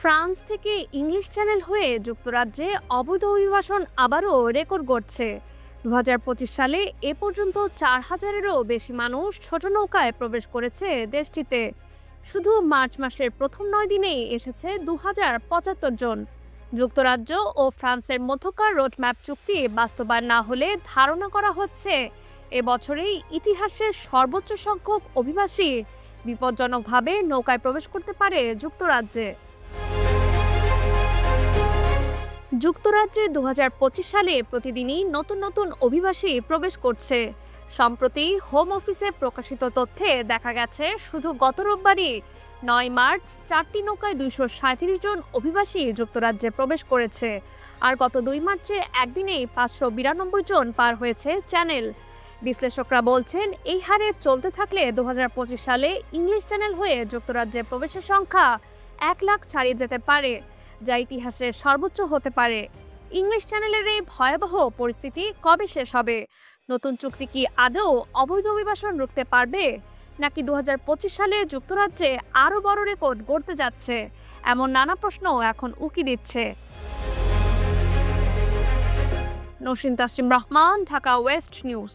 France থেকে English channel হয়ে যুক্তরাজ্যে অবৈধ অভিবাসন আবারও রেকর্ড গড়ছে। ২০২৫ সালে এ পর্যন্ত ৪,০০০-এরও বেশি মানুষ ছোট নৌকায় প্রবেশ করেছে দেশটিতে। শুধু মার্চ মাসের প্রথম ৯ দিনেই এসেছে ২,০৭৫ জন। যুক্তরাজ্য ও ফ্রান্সের মধ্যকার রোডম্যাপ চুক্তি বাস্তবায়ন না হলে ধারণা করা হচ্ছে এবছরেই ইতিহাসের সর্বোচ্চ সংখ্যক অভিবাসী বিপজ্জনকভাবে নৌকায় প্রবেশ করতে পারে যুক্তরাজ্যে। যুক্তরাজ্যে ২০২৫ সালে প্রতিদিনই নতুন নতুন অভিবাসী প্রবেশ করছে। সম্প্রতি হোম অফিসে প্রকাশিত তথ্যে দেখা গেছে শুধু গত রোববারই ৯ মার্চ ৪টি নৌকায় ২৩৭ জন অভিবাসী যুক্তরাজ্যে প্রবেশ করেছে। আর গত ২ মার্চে একদিনেই ৫৯২ জন পার হয়েছে চ্যানেল। বিশ্লেষকরা বলছেন এই হারে চলতে থাকলে ২০২৫ সালে ইংলিশ চ্যানেল হয়ে যুক্তরাজ্যে প্রবেশের সংখ্যা ১ লাখ ছাড়িয়ে যেতে পারে, যা ইতিহাসের সর্বোচ্চ হতে পারে। ইংলিশ চ্যানেলের এই ভয়াবহ পরিস্থিতি কবে শেষ হবে? নতুন চুক্তি কি আদৌ অবৈধ অভিবাসন রুখতে পারবে, নাকি ২০২৫ সালে যুক্তরাজ্যে আরও বড় রেকর্ড গড়তে যাচ্ছে? এমন নানা প্রশ্ন এখন উকি দিচ্ছে। Naushin Taslim Rahman, Dhaka West news.